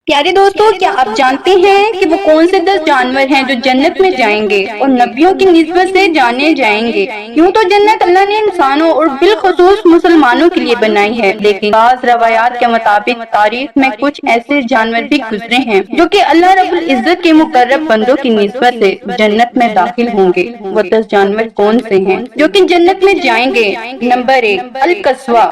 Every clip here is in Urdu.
پیارے دوستو، کیا آپ جانتے ہیں کہ وہ کون سے 10 جانور ہیں جو جنت میں جائیں گے اور نبیوں کی نسبت سے جانے جائیں گے؟ یوں تو جنت اللہ نے انسانوں اور بالخصوص مسلمانوں کے لیے بنائی ہے، لیکن بعض روایات کے مطابق تاریخ میں کچھ ایسے جانور بھی گزرے ہیں جو کہ اللہ رب العزت کے مقرب بندوں کی نسبت سے جنت میں داخل ہوں گے۔ وہ 10 جانور کون سے ہیں جو کہ جنت میں جائیں گے؟ نمبر 1، القصواء،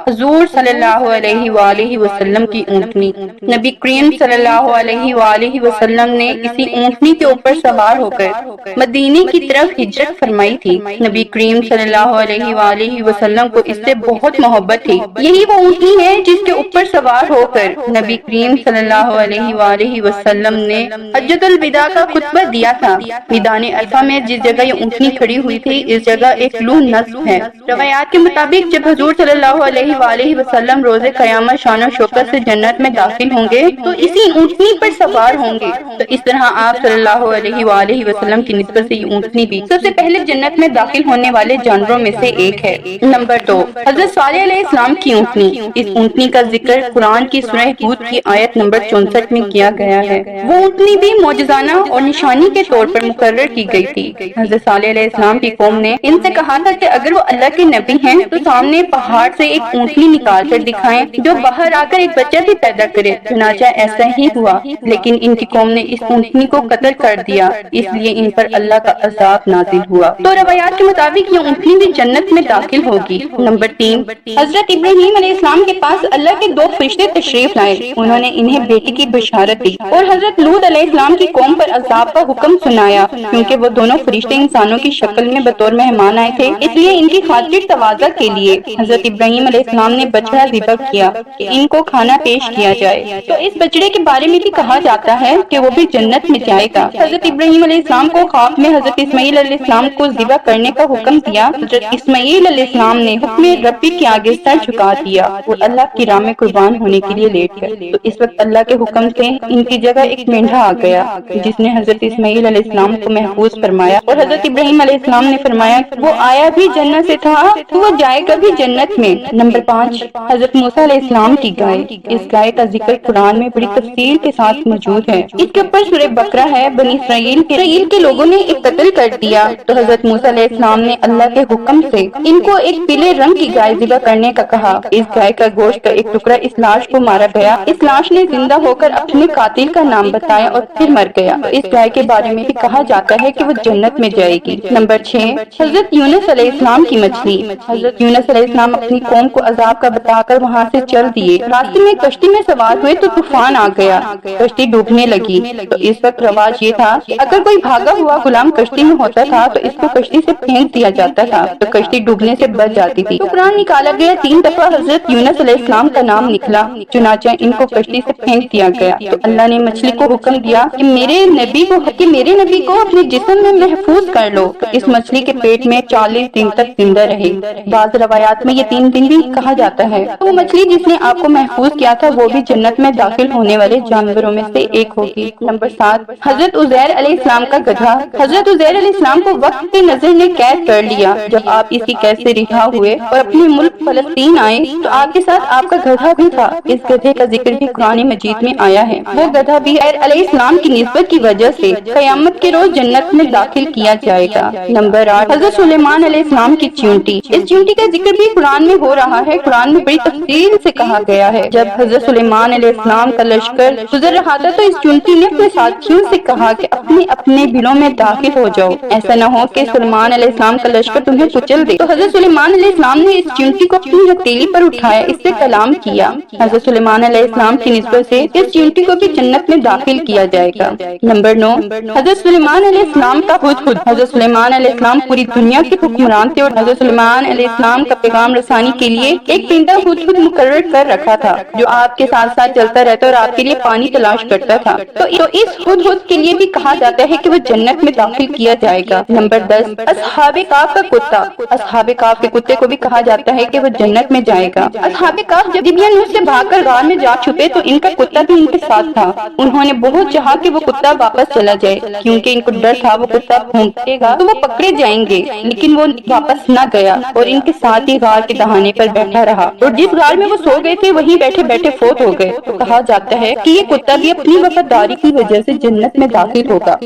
حضور صلی اللہ علیہ وآلہ وسلم کی اونٹنی۔ نبی کریم صلی اللہ علیہ وآلہ وسلم نے اسی اونٹنی کے اوپر سوار ہو کر مدینے کی طرف ہجرت فرمائی تھی۔ نبی کریم صلی اللہ علیہ وآلہ وسلم کو اس سے بہت محبت تھی۔ یہی وہ اونٹنی ہے جس کے اوپر سوار ہو کر نبی کریم صلی اللہ علیہ وآلہ وسلم نے حجۃ الوداع کا خطبہ دیا تھا۔ میدان عرفہ میں جس جگہ یہ اونٹنی کھڑی ہوئی تھی، اس جگہ ایک لوح نصب ہے۔ روایات کے مطابق جب حضور صلی اللہ علیہ وآلہ وسلم روز قیامت شان و شوکت سے جنت میں داخل ہوں گے تو اسی اونٹنی پر سوار ہوں گے۔ تو اس طرح آپ صلی اللہ علیہ وآلہ وسلم کی نسبت سے یہ اونٹنی بھی سب سے پہلے جنت میں داخل ہونے والے جانوروں میں سے ایک ہے۔ نمبر 2، حضرت صالح علیہ السلام کی اونٹنی۔ اس اونٹنی کا ذکر قرآن کی سورہ ہود کی آیت نمبر 64 میں کیا گیا ہے۔ وہ اونٹنی بھی معجزانہ اور نشانی کے طور پر مقرر کی گئی تھی۔ حضرت صالح علیہ السلام کی قوم نے ان سے کہا تھا کہ اگر وہ اللہ کے نبی ہیں تو سامنے پہاڑ سے ایک اونٹنی نکال کر دکھائیں جو باہر آ کر ایک بچہ بھی پیدا کرے۔ چنانچہ ایسا ہی ہوا، لیکن ان کی قوم نے اس اونٹنی کو قتل کر دیا، اس لیے ان پر اللہ کا عذاب نازل ہوا۔ تو روایات کے مطابق یہ اونٹنی بھی جنت میں داخل ہوگی۔ نمبر 3، حضرت ابراہیم علیہ السلام کے پاس اللہ کے 2 فرشتے تشریف لائے۔ انہوں نے انہیں بیٹی کی بشارت دی اور حضرت لوط علیہ السلام کی قوم پر عذاب کا حکم سنایا۔ کیونکہ وہ دونوں فرشتے انسانوں کی شکل میں بطور مہمان آئے تھے، اس لیے ان کی خاطر تواضع کے لیے حضرت ابراہیم علیہ السلام نے بچڑا ذبح کیا کہ ان کو کھانا پیش کیا جائے۔ تو اس بچڑے کے بارے میں بھی کہا جاتا ہے کہ وہ بھی جنت میں جائے گا۔ حضرت ابراہیم علیہ السلام کو خواب میں حضرت اسماعیل علیہ السلام کو ذبح کرنے کا حکم دیا۔ حضرت اسماعیل علیہ السلام نے حکم ربی کے آگے سر جھکا دیا اور اللہ کی راہ میں قربان ہونے کے لیے لیٹ گئے۔ تو اس وقت اللہ کے حکم سے ان کی جگہ ایک مینڈھا آ گیا جس نے حضرت اسماعیل علیہ السلام کو محفوظ فرمایا، اور حضرت ابراہیم علیہ السلام نے فرمایا وہ آیا بھی جنت سے تھا تو وہ جائے گا بھی جنت میں۔ نمبر 5، حضرت موسیٰ علیہ السلام کی گائے۔ اس گائے کا ذکر قرآن میں بڑی تفصیل کے ساتھ موجود ہے۔ اس کے اوپر سورہ بقرہ ہے۔ بنی اسرائیل کے لوگوں نے ایک قتل کر دیا تو حضرت موسیٰ علیہ السلام نے اللہ کے حکم سے ان کو ایک پیلے رنگ کی گائے ذبح کرنے کا کہا۔ اس گائے کا گوشت کا ایک ٹکڑا اس لاش کو مارا گیا۔ اس لاش نے زندہ ہو کر اپنے قاتل کا نام بتایا اور پھر مر گیا۔ اس گائے کے بارے میں بھی کہا جاتا ہے کہ وہ جنت میں جائے گی۔ نمبر 6، حضرت یونس علیہ السلام کی مچھلی۔ حضرت یونس علیہ السلام اپنی قوم کو عذاب کا بتا کر وہاں سے چل دیے۔ راستے میں کشتی میں سوار ہوئے تو طوفان آ گیا، کشتی ڈوبنے لگی۔ تو اس وقت رواج یہ تھا کہ اگر کوئی بھاگا ہوا غلام کشتی میں ہوتا تھا تو اس کو کشتی سے پھینک دیا جاتا تھا تو کشتی ڈوبنے سے بچ جاتی تھی۔ تو قرآن نکالا گیا، 3 دفعہ حضرت یونس علیہ السلام کا نام نکلا، چنانچہ ان کو کشتی سے پھینک دیا گیا۔ تو اللہ نے مچھلی کو حکم دیا کہ میرے نبی کو اپنے جسم میں محفوظ کر لو۔ تو اس مچھلی کے پیٹ میں 40 دن تک زندہ رہی۔ بعض روایات میں یہ 3 دن بھی کہا جاتا ہے۔ وہ مچھلی جس نے آپ کو محفوظ کیا تھا وہ بھی جنت میں داخل ہونے والے جانوروں میں سے ایک ہوگی۔ نمبر 7، حضرت عزیر علیہ السلام کا گدھا۔ حضرت عزیر علیہ السلام کو وقت کی نظر نے قید کر لیا۔ جب آپ اسی قید سے رہا ہوئے اور اپنے ملک فلسطین آئے تو آپ کے ساتھ آپ کا گدھا بھی تھا۔ اس گدھے کا ذکر بھی قرآن مجید میں آیا ہے۔ وہ گدھا بھی عزیر علیہ السلام کی نسبت کی وجہ سے قیامت کے روز جنت میں داخل کیا جائے گا۔ نمبر 8، حضرت سلیمان علیہ السلام کی چیونٹی۔ اس چیونٹی کا ذکر بھی قرآن میں ہو رہا ہے۔ قرآن میں بڑی تفصیل سے کہا گیا ہے، جب حضرت سلیمان علیہ السلام کا لشکر گزر رہا تھا تو اس چیونٹی نے اپنے ساتھیوں سے کہا کہ اپنے اپنے بلوں میں داخل ہو جاؤ، ایسا نہ ہو کہ سلیمان علیہ السلام کا لشکر تمہیں کچل دے۔ تو حضرت سلیمان علیہ السلام نے اس چیونٹی کو اپنی ہتھیلی پر اٹھایا، اس سے کلام کیا۔ حضرت سلیمان علیہ السلام کی نسبت سے اس چیونٹی کو بھی جنت میں داخل کیا جائے گا۔ نمبر 9، حضرت سلیمان علیہ السلام کا ہدہد۔ حضرت سلیمان علیہ السلام پوری دنیا کے حکمران تھے اور حضرت سلیمان علیہ السلام کا پیغام رسانی کے لیے ایک پرندہ ہدہد مقرر کر رکھا تھا جو آپ کے ساتھ ساتھ چلتا رہتا اور آپ کے لیے پانی تلاش کرتا تھا۔ تو اس ہدہد کے لیے بھی کہا جاتا ہے کہ وہ جنت میں داخل کیا جائے گا۔ نمبر 10، اصحاب کہف کا کتا۔ اصحاب کہف کے کتے کو بھی کہا جاتا ہے کہ وہ جنت میں جائے گا۔ اصحاب کہف جب ڈبیانوس سے بھاگ کر غار میں جا چھپے تو ان کا کتا بھی ان کے ساتھ تھا۔ انہوں نے بہت چاہا کہ وہ کتا واپس چلا جائے کیونکہ ان کو ڈر تھا وہ کتا بھونکے گا تو وہ پکڑے جائیں گے، لیکن وہ واپس نہ گیا اور ان کے ساتھ ہی غار کے دہانے پر بیٹھا رہا، اور جس غار میں وہ سو گئے تھے وہیں بیٹھے بیٹھے فوت ہو گئے۔ تو کہا جاتا چاہتا ہے کہ یہ کتا بھی اپنی وفاداری کی وجہ سے جنت میں داخل ہوگا۔